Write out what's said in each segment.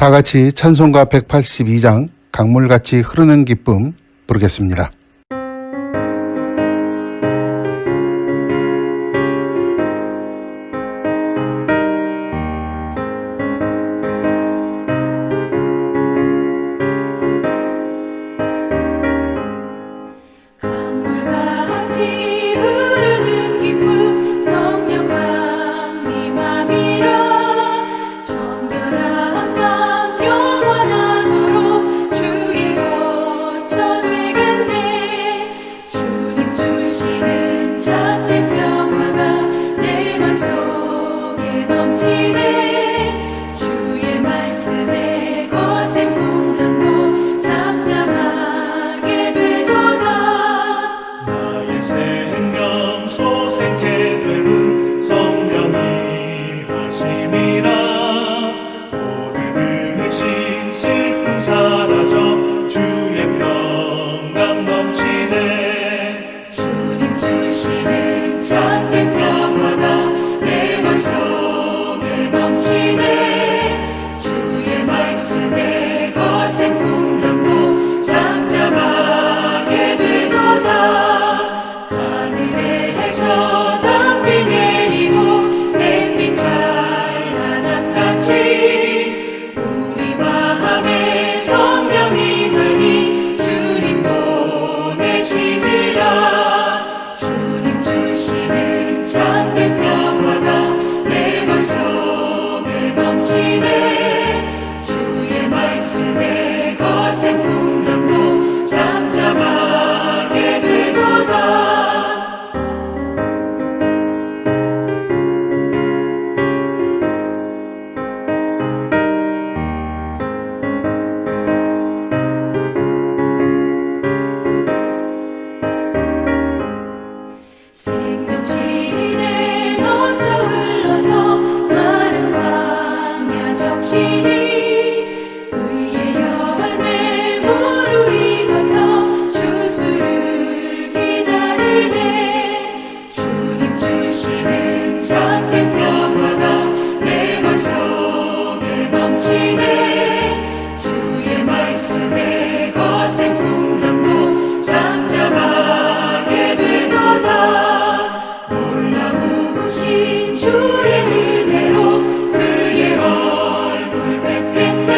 다 같이 찬송가 182장 강물같이 흐르는 기쁨 부르겠습니다. 강물같이 흐르는 기쁨 성령 강림함이라 정결한 맘 영원하도록 주의 거처 되겠네. 주님 주시는 참된 평화가 내 맘속에 넘치네. 주의 말씀에 거센 풍랑도 잠잠하게 되도다. 나의 생명 소생케 되는 성령이 하심이라. 모든 의심 슬픔 사라져 주의 평강 넘치네. 주님 주시는 참된 평화가 내 맘속에 넘치네. 주의 말씀에 거센 풍랑도 잠잠하게 되도다. 하늘에서 담비 내리고 햇빛 찬란함같이 우리 마음에 성령이 많이 주님 보내시니라. 주님 주시는 참된 평화가 내 맘속에 넘치네. 주의 말씀에 거센 풍랑도 잠잠하게 되도다. 생명신에 넘쳐 흘러서 마른 광야 적시니 의의 열매 무르익어서 주수를 기다리네. 주님 주시는 참된 평화가 내 맘속에 넘치네. 주의 말씀에 거센 풍랑도 잠잠하게 되도다. 놀라우신 주의 은혜로 그의 얼굴 뵙겠네.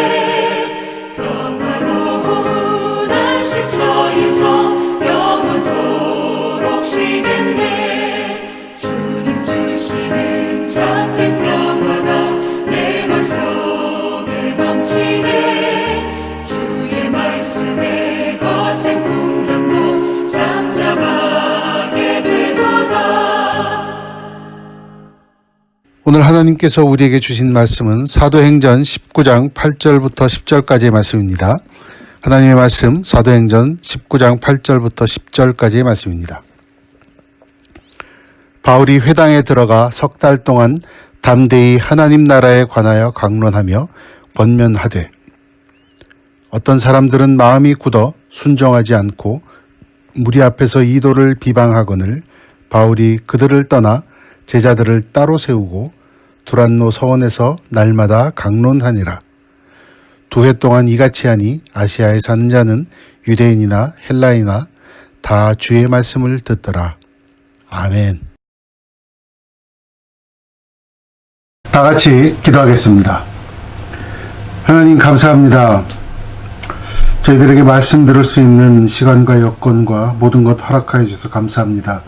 평화로운 안식처에서 영원토록 쉬겠네. 주님 주시는 참된 평화가 내 맘속에 넘치네. 주의 말씀에 거센 풍랑도 잠잠하게 되도다. 오늘 하나님께서 우리에게 주신 말씀은 사도행전 19장 8절부터 10절까지의 말씀입니다. 하나님의 말씀 사도행전 19장 8절부터 10절까지의 말씀입니다. 바울이 회당에 들어가 석 달 동안 담대히 하나님 나라에 관하여 강론하며 권면하되 어떤 사람들은 마음이 굳어 순종하지 않고 무리 앞에서 이도를 비방하거늘 바울이 그들을 떠나 제자들을 따로 세우고 두란노 서원에서 날마다 강론하니라. 2해 동안 이같이 하니 아시아에 사는 자는 유대인이나 헬라이나 다 주의 말씀을 듣더라. 아멘. 다 같이 기도하겠습니다. 하나님 감사합니다. 저희들에게 말씀 들을 수 있는 시간과 여건과 모든 것 허락하여 주셔서 감사합니다.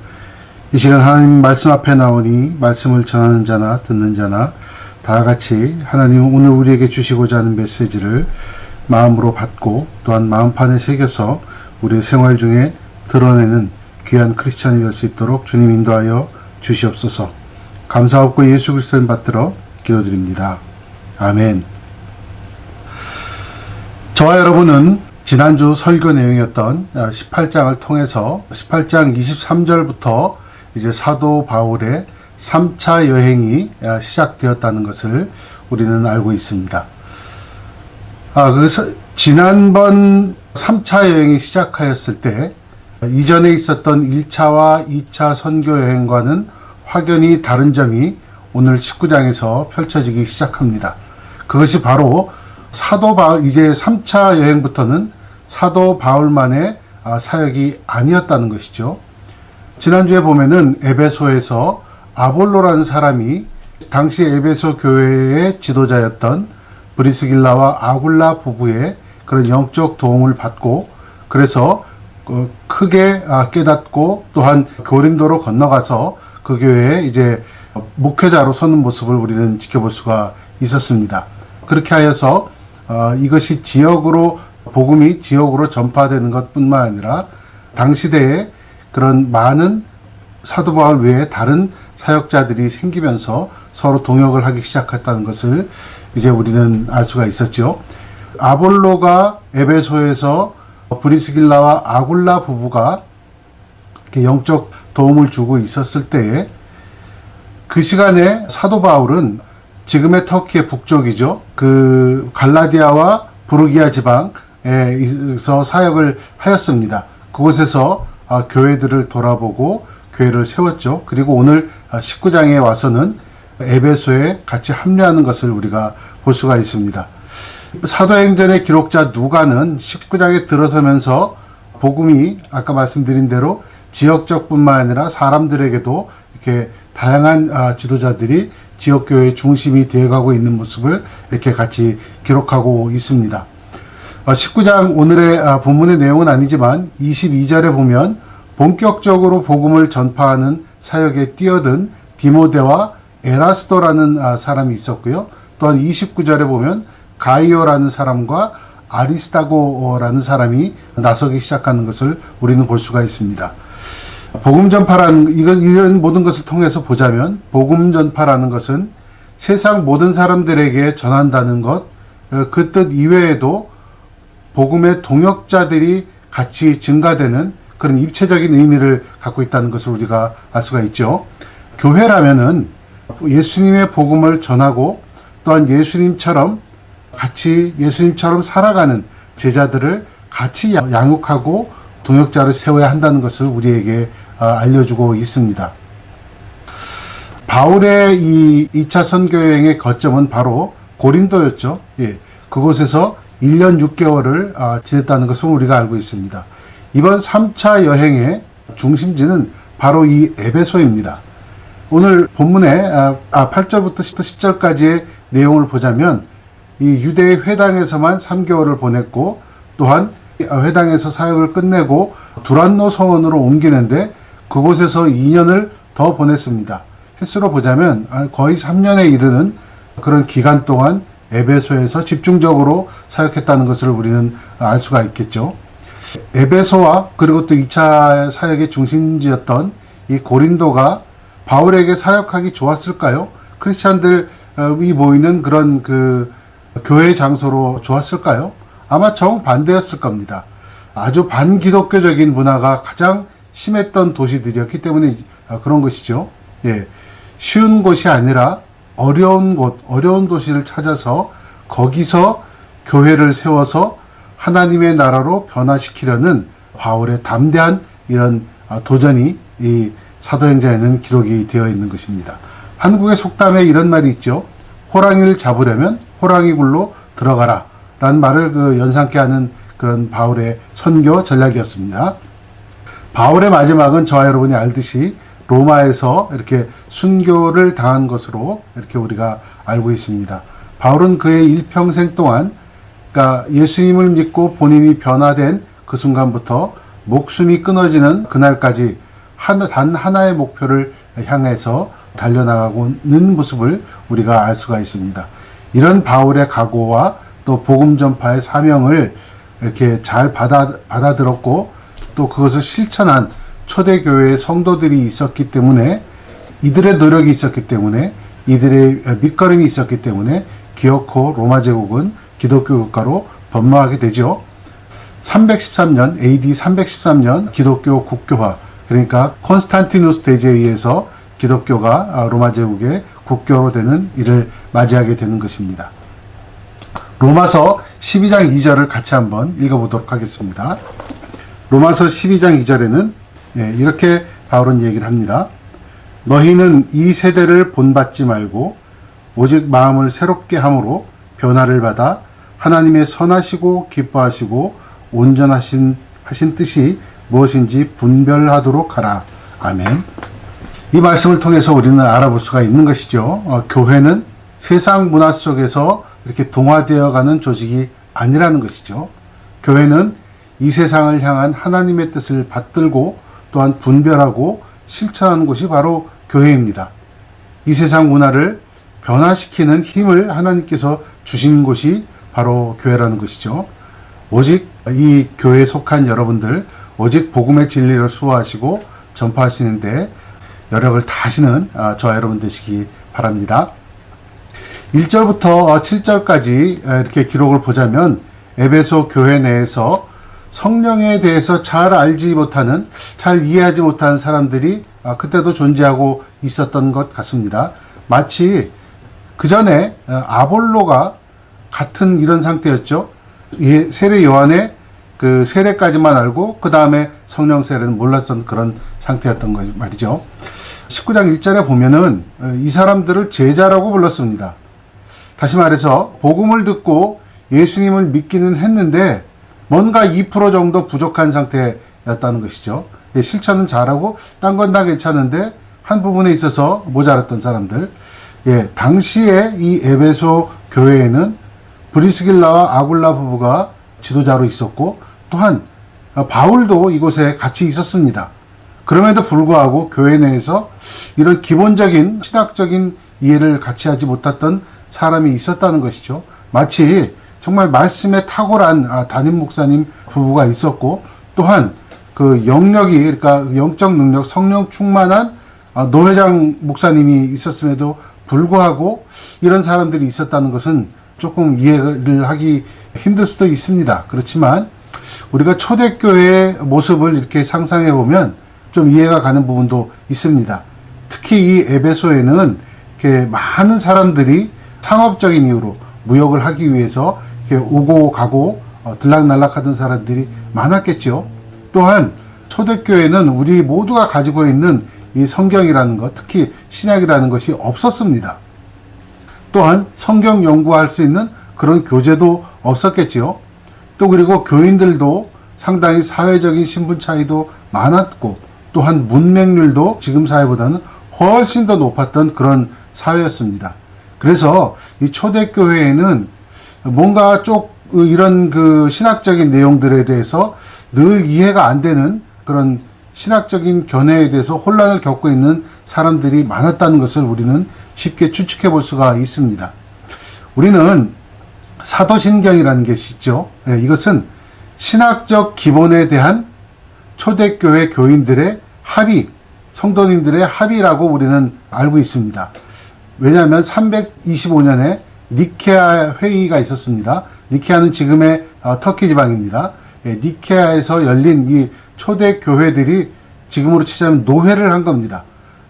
이 시간 하나님 말씀 앞에 나오니 말씀을 전하는 자나 듣는 자나 다 같이 하나님 오늘 우리에게 주시고자 하는 메시지를 마음으로 받고 또한 마음판에 새겨서 우리의 생활 중에 드러내는 귀한 크리스찬이 될 수 있도록 주님 인도하여 주시옵소서. 감사하고 예수 그리스도를 받들어 기도드립니다. 아멘. 저와 여러분은 지난주 설교 내용이었던 18장을 통해서 18장 23절부터 이제 사도 바울의 3차 여행이 시작되었다는 것을 우리는 알고 있습니다. 지난번 3차 여행이 시작하였을 때 이전에 있었던 1차와 2차 선교 여행과는 확연히 다른 점이 오늘 19장에서 펼쳐지기 시작합니다. 그것이 바로 사도 바울, 이제 3차 여행부터는 사도 바울만의 사역이 아니었다는 것이죠. 지난주에 보면은 에베소에서 아볼로라는 사람이 당시 에베소 교회의 지도자였던 브리스길라와 아굴라 부부의 그런 영적 도움을 받고, 그래서 크게 깨닫고 또한 고린도로 건너가서 그 교회에 이제 목회자로 서는 모습을 우리는 지켜볼 수가 있었습니다. 그렇게 하여서 이것이 복음이 지역으로 전파되는 것뿐만 아니라 당시대에 그런 많은 사도 바울 외에 다른 사역자들이 생기면서 서로 동역을 하기 시작했다는 것을 이제 우리는 알 수가 있었죠. 아볼로가 에베소에서 브리스길라와 아굴라 부부가 이렇게 영적 도움을 주고 있었을 때에 그 시간에 사도 바울은 지금의 터키의 북쪽이죠. 그 갈라디아와 부르기아 지방에서 사역을 하였습니다. 그곳에서 교회들을 돌아보고 교회를 세웠죠. 그리고 오늘 19장에 와서는 에베소에 같이 합류하는 것을 우리가 볼 수가 있습니다. 사도행전의 기록자 누가는 19장에 들어서면서 복음이 아까 말씀드린 대로 지역적뿐만 아니라 사람들에게도 이렇게 다양한 지도자들이 지역교회의 중심이 되어가고 있는 모습을 이렇게 같이 기록하고 있습니다. 19장 오늘의 본문의 내용은 아니지만 22절에 보면 본격적으로 복음을 전파하는 사역에 뛰어든 디모데와 에라스도라는 사람이 있었고요. 또한 29절에 보면 가이오라는 사람과 아리스타고라는 사람이 나서기 시작하는 것을 우리는 볼 수가 있습니다. 복음 전파라는 이런 모든 것을 통해서 보자면 복음 전파라는 것은 세상 모든 사람들에게 전한다는 것, 그 뜻 이외에도 복음의 동역자들이 같이 증가되는 그런 입체적인 의미를 갖고 있다는 것을 우리가 알 수가 있죠. 교회라면은 예수님의 복음을 전하고 또한 예수님처럼 살아가는 제자들을 같이 양육하고 동역자를 세워야 한다는 것을 우리에게 알려주고 있습니다. 바울의 이 2차 선교여행의 거점은 바로 고린도였죠. 예, 그곳에서 1년 6개월을 지냈다는 것을 우리가 알고 있습니다. 이번 3차 여행의 중심지는 바로 이 에베소입니다. 오늘 본문의 8절부터 10절까지의 내용을 보자면 이 유대의 회당에서만 3개월을 보냈고 또한 회당에서 사역을 끝내고 두란노 성원으로 옮기는데 그곳에서 2년을 더 보냈습니다. 횟수로 보자면 거의 3년에 이르는 그런 기간 동안 에베소에서 집중적으로 사역했다는 것을 우리는 알 수가 있겠죠. 에베소와 그리고 또 2차 사역의 중심지였던 이 고린도가 바울에게 사역하기 좋았을까요? 크리스찬들이 모이는 그런 그 교회 장소로 좋았을까요? 아마 정반대였을 겁니다. 아주 반기독교적인 문화가 가장 심했던 도시들이었기 때문에 그런 것이죠. 예, 쉬운 곳이 아니라 어려운 도시를 찾아서 거기서 교회를 세워서 하나님의 나라로 변화시키려는 바울의 담대한 이런 도전이 이 사도행전에는 기록이 되어 있는 것입니다. 한국의 속담에 이런 말이 있죠. 호랑이를 잡으려면 호랑이 굴로 들어가라 라는 말을 연상케 하는 그런 바울의 선교 전략이었습니다. 바울의 마지막은 저와 여러분이 알듯이 로마에서 이렇게 순교를 당한 것으로 이렇게 우리가 알고 있습니다. 바울은 그의 일평생 동안 그러니까 예수님을 믿고 본인이 변화된 그 순간부터 목숨이 끊어지는 그날까지 단 하나의 목표를 향해서 달려나가고는 모습을 우리가 알 수가 있습니다. 이런 바울의 각오와 또 복음 전파의 사명을 이렇게 잘 받아들었고 또 그것을 실천한 초대교회의 성도들이 있었기 때문에 이들의 노력이 있었기 때문에 이들의 밑거름이 있었기 때문에 기어코 로마 제국은 기독교 국가로 번영하게 되죠. 313년 AD 313년 기독교 국교화 그러니까 콘스탄티누스 대제에 의해서 기독교가 로마 제국의 국교로 되는 일을 맞이하게 되는 것입니다. 로마서 12장 2절을 같이 한번 읽어보도록 하겠습니다. 로마서 12장 2절에는 이렇게 바울은 얘기를 합니다. 너희는 이 세대를 본받지 말고 오직 마음을 새롭게 함으로 변화를 받아 하나님의 선하시고 기뻐하시고 온전하신 뜻이 무엇인지 분별하도록 하라. 아멘. 이 말씀을 통해서 우리는 알아볼 수가 있는 것이죠. 교회는 세상 문화 속에서 이렇게 동화되어 가는 조직이 아니라는 것이죠. 교회는 이 세상을 향한 하나님의 뜻을 받들고 또한 분별하고 실천하는 곳이 바로 교회입니다. 이 세상 문화를 변화시키는 힘을 하나님께서 주신 곳이 바로 교회라는 것이죠. 오직 이 교회에 속한 여러분들, 오직 복음의 진리를 수호하시고 전파하시는데 여력을 다하시는 저와 여러분 되시기 바랍니다. 1절부터 7절까지 이렇게 기록을 보자면 에베소 교회 내에서 성령에 대해서 잘 알지 못하는, 잘 이해하지 못하는 사람들이 그때도 존재하고 있었던 것 같습니다. 마치 그 전에 아볼로가 같은 이런 상태였죠. 세례 요한의 그 세례까지만 알고 그 다음에 성령 세례는 몰랐던 그런 상태였던 거 말이죠. 19장 1절에 보면은 이 사람들을 제자라고 불렀습니다. 다시 말해서 복음을 듣고 예수님을 믿기는 했는데 뭔가 2% 정도 부족한 상태였다는 것이죠. 실천은 잘하고 딴 건 다 괜찮은데 한 부분에 있어서 모자랐던 사람들. 당시에 이 에베소 교회에는 브리스길라와 아굴라 부부가 지도자로 있었고 또한 바울도 이곳에 같이 있었습니다. 그럼에도 불구하고 교회 내에서 이런 기본적인 신학적인 이해를 같이 하지 못했던 사람이 있었다는 것이죠. 마치 정말 말씀에 탁월한 담임 목사님 부부가 있었고 또한 그 영역이, 그러니까 영적 능력, 성령 충만한 노회장 목사님이 있었음에도 불구하고 이런 사람들이 있었다는 것은 조금 이해를 하기 힘들 수도 있습니다. 그렇지만 우리가 초대교회의 모습을 이렇게 상상해 보면 좀 이해가 가는 부분도 있습니다. 특히 이 에베소에는 이렇게 많은 사람들이 상업적인 이유로 무역을 하기 위해서 이렇게 오고 가고 들락날락하던 사람들이 많았겠죠. 또한 초대교회는 우리 모두가 가지고 있는 이 성경이라는 것, 특히 신약이라는 것이 없었습니다. 또한 성경 연구할 수 있는 그런 교재도 없었겠지요. 또 그리고 교인들도 상당히 사회적인 신분 차이도 많았고 또한 문맹률도 지금 사회보다는 훨씬 더 높았던 그런 사회였습니다. 그래서 이 초대교회에는 뭔가 이런 그 신학적인 내용들에 대해서 늘 이해가 안 되는 그런 신학적인 견해에 대해서 혼란을 겪고 있는 사람들이 많았다는 것을 우리는 쉽게 추측해 볼 수가 있습니다. 우리는 사도신경이라는 것이 있죠. 이것은 신학적 기본에 대한 초대교회 교인들의 합의, 성도님들의 합의라고 우리는 알고 있습니다. 왜냐하면 325년에 니케아 회의가 있었습니다. 니케아는 지금의 터키 지방입니다. 니케아에서 열린 이 초대교회들이 지금으로 치자면 노회를 한 겁니다.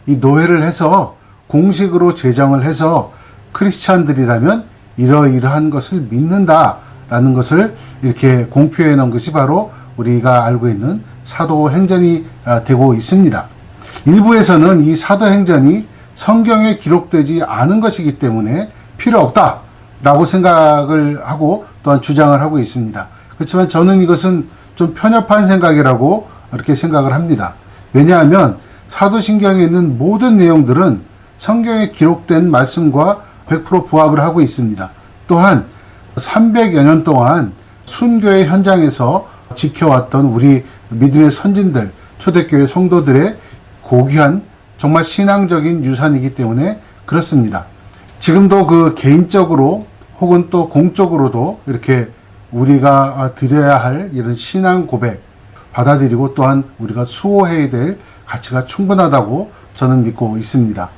이 노회를 해서 공식으로 제정을 해서 크리스찬들이라면 이러이러한 것을 믿는다라는 것을 이렇게 공표해 놓은 것이 바로 우리가 알고 있는 사도행전이 되고 있습니다. 일부에서는 이 사도행전이 성경에 기록되지 않은 것이기 때문에 필요 없다라고 생각을 하고 또한 주장을 하고 있습니다. 그렇지만 저는 이것은 좀 편협한 생각이라고 이렇게 생각을 합니다. 왜냐하면 사도신경에 있는 모든 내용들은 성경에 기록된 말씀과 100% 부합을 하고 있습니다. 또한 300여 년 동안 순교의 현장에서 지켜왔던 우리 믿음의 선진들, 초대교회 성도들의 고귀한 정말 신앙적인 유산이기 때문에 그렇습니다. 지금도 그 개인적으로 혹은 또 공적으로도 이렇게 우리가 드려야 할 이런 신앙 고백 받아들이고 또한 우리가 수호해야 될 가치가 충분하다고 저는 믿고 있습니다.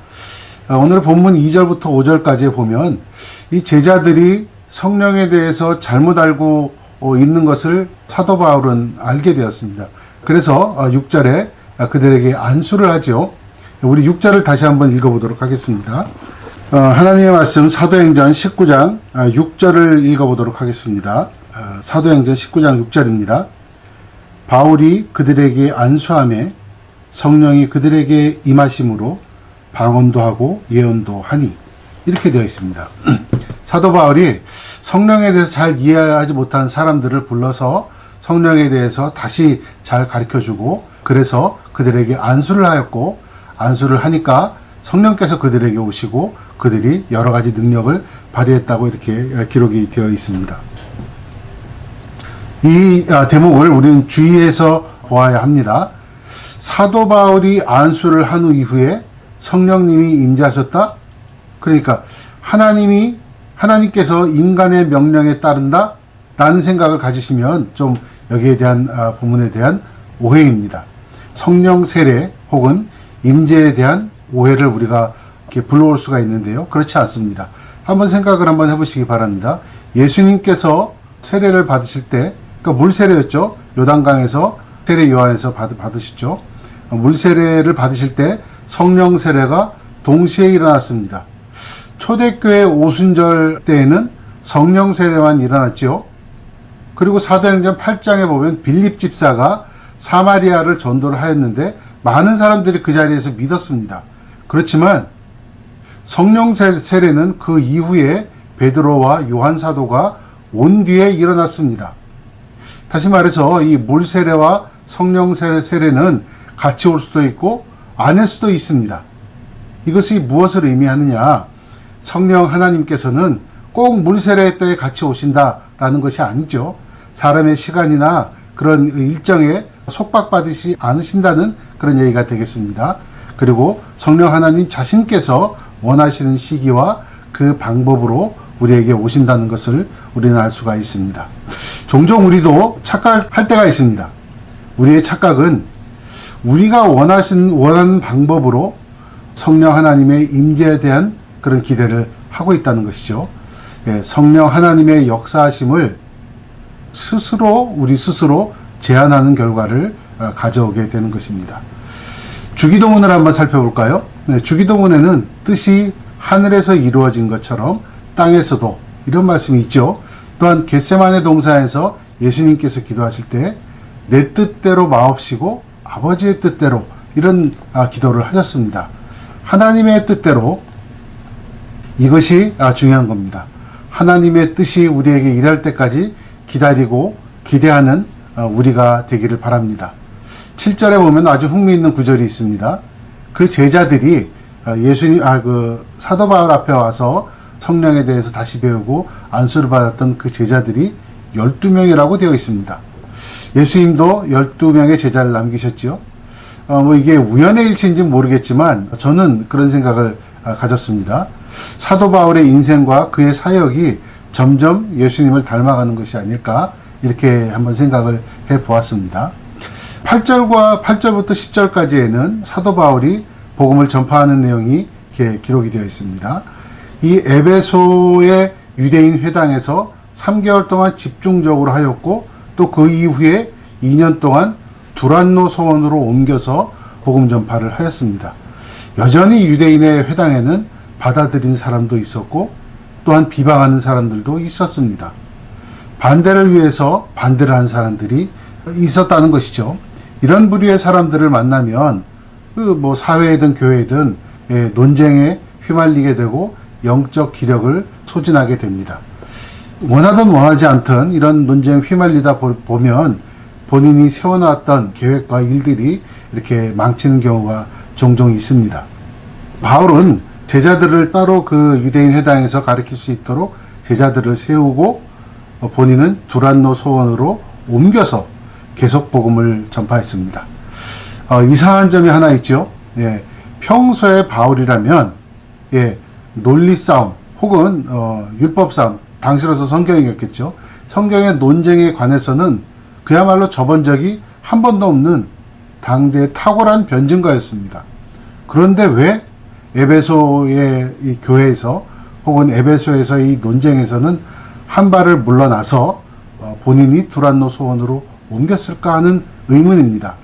오늘 본문 2절부터 5절까지 보면 이 제자들이 성령에 대해서 잘못 알고 있는 것을 사도 바울은 알게 되었습니다. 그래서 6절에 그들에게 안수를 하죠. 우리 6절을 다시 한번 읽어보도록 하겠습니다. 하나님의 말씀 사도행전 19장 6절을 읽어보도록 하겠습니다. 사도행전 19장 6절입니다. 바울이 그들에게 안수하매 성령이 그들에게 임하심으로 방언도 하고 예언도 하니 이렇게 되어 있습니다. 사도 바울이 성령에 대해서 잘 이해하지 못한 사람들을 불러서 성령에 대해서 다시 잘 가르쳐주고, 그래서 그들에게 안수를 하였고, 안수를 하니까 성령께서 그들에게 오시고 그들이 여러 가지 능력을 발휘했다고 이렇게 기록이 되어 있습니다. 이 대목을 우리는 주의해서 보아야 합니다. 사도 바울이 안수를 한 후 이후에 성령님이 임재하셨다? 그러니까 하나님께서 인간의 명령에 따른다? 라는 생각을 가지시면 좀 여기에 대한 부분에 대한 오해입니다. 성령 세례 혹은 임재에 대한 오해를 우리가 이렇게 불러올 수가 있는데요. 그렇지 않습니다. 한번 생각을 한번 해보시기 바랍니다. 예수님께서 세례를 받으실 때, 그러니까 물 세례였죠. 요단강에서 세례 요한에서 받으셨죠. 물 세례를 받으실 때 성령 세례가 동시에 일어났습니다. 초대교회 오순절 때에는 성령 세례만 일어났지요. 그리고 사도행전 8장에 보면 빌립 집사가 사마리아를 전도를 하였는데 많은 사람들이 그 자리에서 믿었습니다. 그렇지만 성령 세례는 그 이후에 베드로와 요한 사도가 온 뒤에 일어났습니다. 다시 말해서 이 물 세례와 성령 세례는 같이 올 수도 있고 아닐 수도 있습니다. 이것이 무엇을 의미하느냐? 성령 하나님께서는 꼭 물 세례 때 같이 오신다라는 것이 아니죠. 사람의 시간이나 그런 일정에 속박받으시 않으신다는 그런 얘기가 되겠습니다. 그리고 성령 하나님 자신께서 원하시는 시기와 그 방법으로 우리에게 오신다는 것을 우리는 알 수가 있습니다. 종종 우리도 착각할 때가 있습니다. 우리의 착각은 우리가 원하는 방법으로 성령 하나님의 임재에 대한 그런 기대를 하고 있다는 것이죠. 성령 하나님의 역사하심을 우리 스스로 제한하는 결과를 가져오게 되는 것입니다. 주기도문을 한번 살펴볼까요? 주기도문에는 뜻이 하늘에서 이루어진 것처럼 땅에서도, 이런 말씀이 있죠. 또한 겟세마네 동산에서 예수님께서 기도하실 때 내 뜻대로 마옵시고 아버지의 뜻대로, 이런 기도를 하셨습니다. 하나님의 뜻대로, 이것이 중요한 겁니다. 하나님의 뜻이 우리에게 일할 때까지 기다리고 기대하는 우리가 되기를 바랍니다. 7절에 보면 아주 흥미있는 구절이 있습니다. 그 제자들이 사도 바울 앞에 와서 성령에 대해서 다시 배우고 안수를 받았던 그 제자들이 12명이라고 되어 있습니다. 예수님도 12명의 제자를 남기셨지요. 이게 우연의 일치인지는 모르겠지만 저는 그런 생각을 가졌습니다. 사도 바울의 인생과 그의 사역이 점점 예수님을 닮아가는 것이 아닐까, 이렇게 한번 생각을 해보았습니다. 8절부터 10절까지에는 사도 바울이 복음을 전파하는 내용이 이렇게 기록이 되어 있습니다. 이 에베소의 유대인 회당에서 3개월 동안 집중적으로 하였고, 또 그 이후에 2년 동안 두란노 소원으로 옮겨서 복음 전파를 하였습니다. 여전히 유대인의 회당에는 받아들인 사람도 있었고, 또한 비방하는 사람들도 있었습니다. 반대를 위해서 반대를 한 사람들이 있었다는 것이죠. 이런 부류의 사람들을 만나면 사회이든 교회이든 논쟁에 휘말리게 되고 영적 기력을 소진하게 됩니다. 원하든 원하지 않든 이런 논쟁에 휘말리다 보면 본인이 세워놨던 계획과 일들이 이렇게 망치는 경우가 종종 있습니다. 바울은 제자들을 따로 그 유대인 회당에서 가르칠 수 있도록 제자들을 세우고 본인은 두란노 소원으로 옮겨서 계속 복음을 전파했습니다. 이상한 점이 하나 있죠. 평소에 바울이라면 논리 싸움 혹은 율법 싸움, 당시로서 성경이었겠죠. 성경의 논쟁에 관해서는 그야말로 접은 적이 한 번도 없는 당대의 탁월한 변증가였습니다. 그런데 왜 에베소의 이 교회에서 혹은 에베소에서 이 논쟁에서는 한 발을 물러나서 본인이 두란노 소원으로 옮겼을까 하는 의문입니다.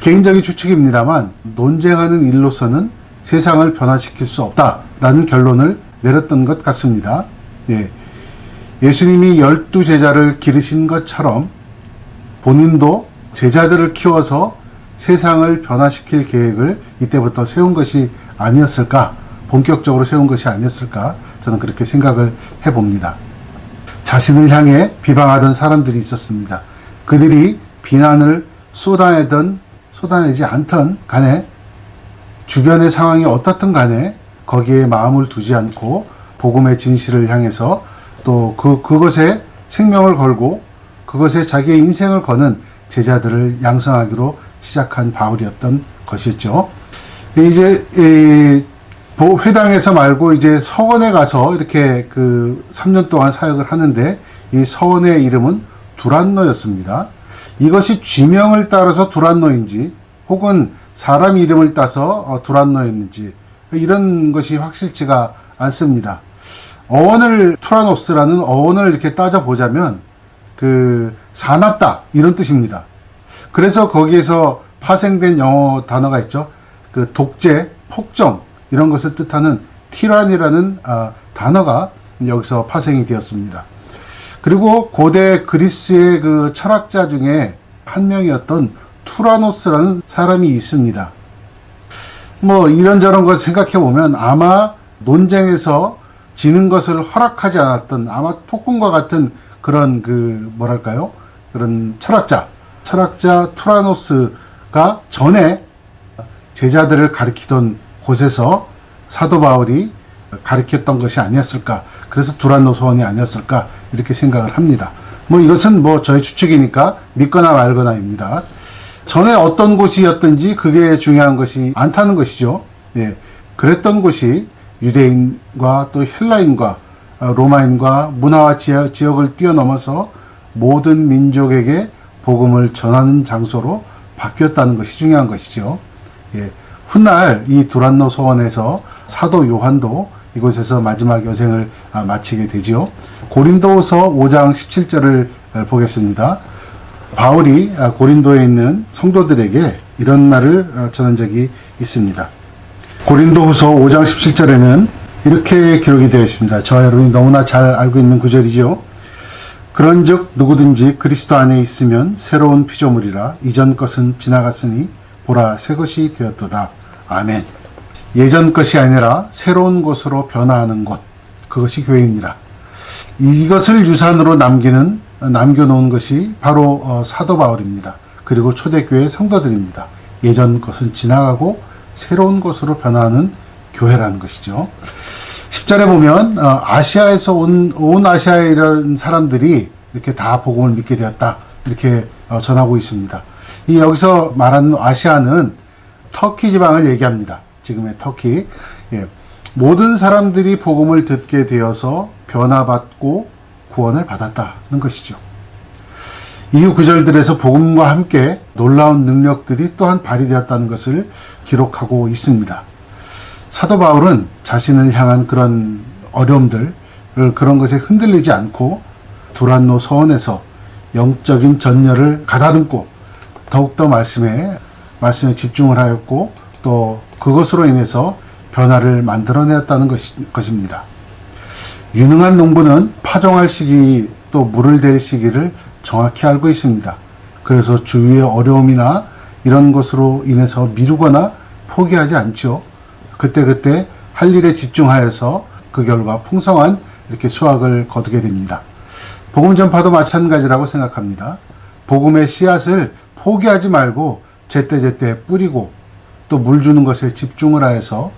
개인적인 추측입니다만 논쟁하는 일로서는 세상을 변화시킬 수 없다라는 결론을 내렸던 것 같습니다. 예수님이 12제자를 기르신 것처럼 본인도 제자들을 키워서 세상을 변화시킬 계획을 이때부터 세운 것이 아니었을까, 본격적으로 세운 것이 아니었을까, 저는 그렇게 생각을 해봅니다. 자신을 향해 비방하던 사람들이 있었습니다. 그들이 비난을 쏟아내지 않던 간에 주변의 상황이 어떻든 간에 거기에 마음을 두지 않고 복음의 진실을 향해서 또 그것에 생명을 걸고 그것에 자기의 인생을 거는 제자들을 양성하기로 시작한 바울이었던 것이었죠. 이제 회당에서 말고 이제 서원에 가서 이렇게 3년 동안 사역을 하는데 이 서원의 이름은 두란노였습니다. 이것이 쥐명을 따라서 두란노인지 혹은 사람 이름을 따서 두란노였는지 이런 것이 확실치가 않습니다. 어원을 투라노스라는 어원을 이렇게 따져보자면 사납다 이런 뜻입니다. 그래서 거기에서 파생된 영어 단어가 있죠. 독재, 폭정 이런 것을 뜻하는 티란이라는 단어가 여기서 파생이 되었습니다. 그리고 고대 그리스의 철학자 중에 한 명이었던 투라노스라는 사람이 있습니다. 뭐 이런저런 것을 생각해 보면 아마 논쟁에서 지는 것을 허락하지 않았던 아마 폭군과 같은 그런 그런 철학자 투라노스가 전에 제자들을 가리키던 곳에서 사도 바울이 가리켰던 것이 아니었을까. 그래서 두란노 서원이 아니었을까 이렇게 생각을 합니다. 뭐 이것은 뭐 저의 추측이니까 믿거나 말거나입니다. 전에 어떤 곳이었든지 그게 중요한 것이 않다는 것이죠. 예, 그랬던 곳이 유대인과 또 헬라인과 로마인과 문화와 지역을 뛰어넘어서 모든 민족에게 복음을 전하는 장소로 바뀌었다는 것이 중요한 것이죠. 예, 훗날 이 두란노 소원에서 사도 요한도 이곳에서 마지막 여생을 마치게 되지요. 고린도후서 5장 17절을 보겠습니다. 바울이 고린도에 있는 성도들에게 이런 말을 전한 적이 있습니다. 고린도후서 5장 17절에는 이렇게 기록이 되어 있습니다. 저와 여러분이 너무나 잘 알고 있는 구절이죠. 그런즉 누구든지 그리스도 안에 있으면 새로운 피조물이라 이전 것은 지나갔으니 보라 새 것이 되었도다. 아멘. 예전 것이 아니라 새로운 것으로 변화하는 것, 그것이 교회입니다. 이것을 유산으로 남겨놓은 것이 바로 사도 바울입니다. 그리고 초대교회 성도들입니다. 예전 것은 지나가고 새로운 것으로 변화하는 교회라는 것이죠. 10절에 보면 아시아에서 온 아시아에 이런 사람들이 이렇게 다 복음을 믿게 되었다 이렇게 전하고 있습니다. 이 여기서 말하는 아시아는 터키 지방을 얘기합니다. 지금의 터키. 예. 모든 사람들이 복음을 듣게 되어서 변화받고 구원을 받았다는 것이죠. 이후 구절들에서 복음과 함께 놀라운 능력들이 또한 발휘되었다는 것을 기록하고 있습니다. 사도 바울은 자신을 향한 그런 어려움들, 그런 것에 흔들리지 않고 두란노 서원에서 영적인 전열을 가다듬고 더욱더 말씀에 집중을 하였고 또 그것으로 인해서 변화를 만들어내었다는 것입니다. 유능한 농부는 파종할 시기 또 물을 댈 시기를 정확히 알고 있습니다. 그래서 주위의 어려움이나 이런 것으로 인해서 미루거나 포기하지 않죠. 그때 할 일에 집중하여서 그 결과 풍성한 이렇게 수확을 거두게 됩니다. 복음 전파도 마찬가지라고 생각합니다. 복음의 씨앗을 포기하지 말고 제때제때 뿌리고 또 물 주는 것에 집중을 하여서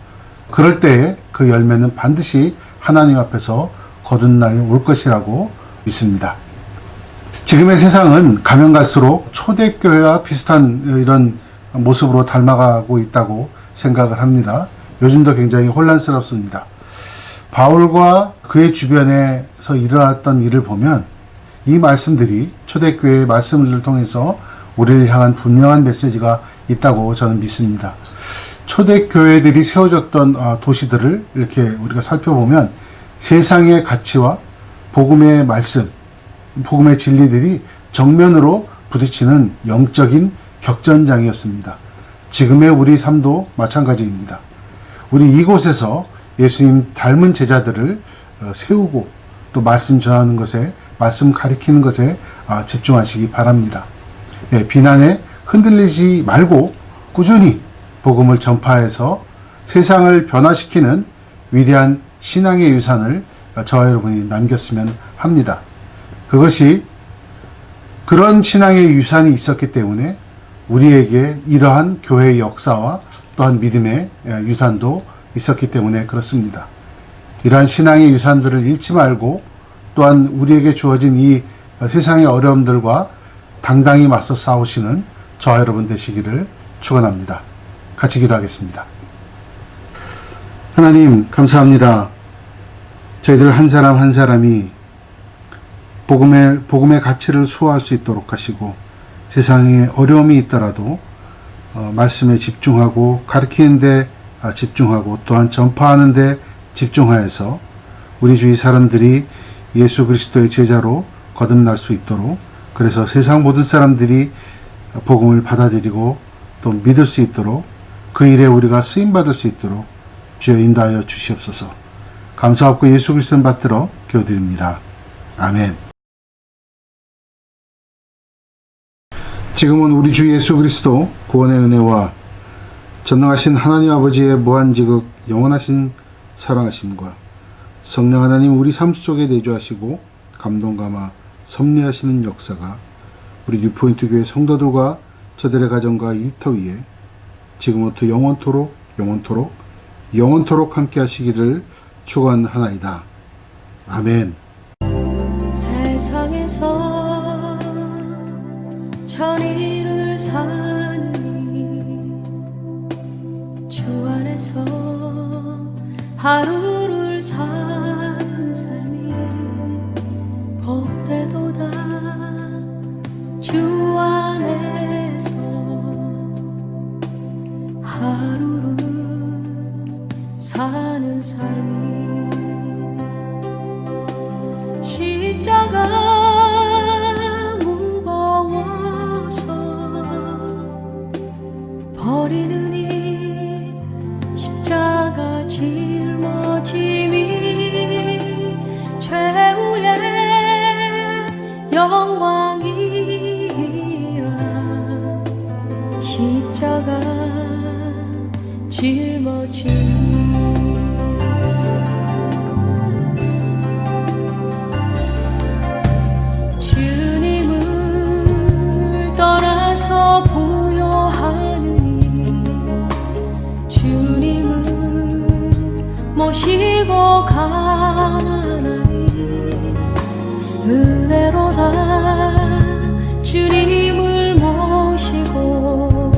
그럴 때에 그 열매는 반드시 하나님 앞에서 거둔 날이 올 것이라고 믿습니다. 지금의 세상은 가면 갈수록 초대교회와 비슷한 이런 모습으로 닮아가고 있다고 생각을 합니다. 요즘도 굉장히 혼란스럽습니다. 바울과 그의 주변에서 일어났던 일을 보면 이 말씀들이 초대교회의 말씀을 통해서 우리를 향한 분명한 메시지가 있다고 저는 믿습니다. 초대교회들이 세워졌던 도시들을 이렇게 우리가 살펴보면 세상의 가치와 복음의 말씀, 복음의 진리들이 정면으로 부딪히는 영적인 격전장이었습니다. 지금의 우리 삶도 마찬가지입니다. 우리 이곳에서 예수님 닮은 제자들을 세우고 또 말씀 전하는 것에, 말씀 가리키는 것에 집중하시기 바랍니다. 비난에 흔들리지 말고 꾸준히 복음을 전파해서 세상을 변화시키는 위대한 신앙의 유산을 저와 여러분이 남겼으면 합니다. 그것이 그런 신앙의 유산이 있었기 때문에 우리에게 이러한 교회의 역사와 또한 믿음의 유산도 있었기 때문에 그렇습니다. 이러한 신앙의 유산들을 잃지 말고 또한 우리에게 주어진 이 세상의 어려움들과 당당히 맞서 싸우시는 저와 여러분 되시기를 축원합니다. 같이 기도하겠습니다. 하나님 감사합니다. 저희들 한 사람 한 사람이 복음의 가치를 수호할 수 있도록 하시고 세상에 어려움이 있더라도 말씀에 집중하고 가르치는 데 집중하고 또한 전파하는 데 집중하여서 우리 주위 사람들이 예수 그리스도의 제자로 거듭날 수 있도록 그래서 세상 모든 사람들이 복음을 받아들이고 또 믿을 수 있도록 그 일에 우리가 쓰임받을 수 있도록 주여 인도하여 주시옵소서. 감사하고 예수 그리스도를 받들어 기도드립니다. 아멘. 지금은 우리 주 예수 그리스도 구원의 은혜와 전능하신 하나님 아버지의 무한지극 영원하신 사랑하심과 성령 하나님 우리 삶 속에 내주하시고 감동감화 섭리하시는 역사가 우리 뉴포인트 교회 성도들과 저들의 가정과 일터 위에 지금부터 영원토록 함께 하시기를 축원하나이다. 아멘. 세상에서 천일을 사니 주 안에서 하루를 사는 삶이 복되도다. 주 안에서 하루를 사는 삶이 십자가 무거워서 버리는 이 십자가 짊어짐이 최후의 영광이라 십자가 짊어짐이 부요하느니 주님을 모시고 가나니 은혜로다. 주님을 모시고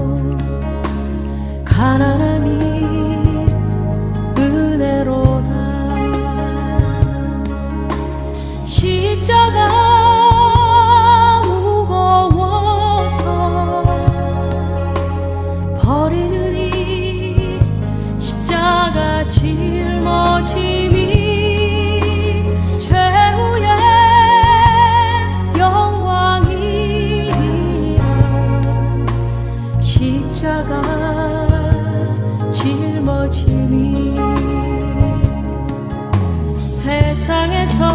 가나니 은혜로다. 십자가 버리는 이 십자가 짊어짐이 최후의 영광이라 십자가 짊어짐이 세상에서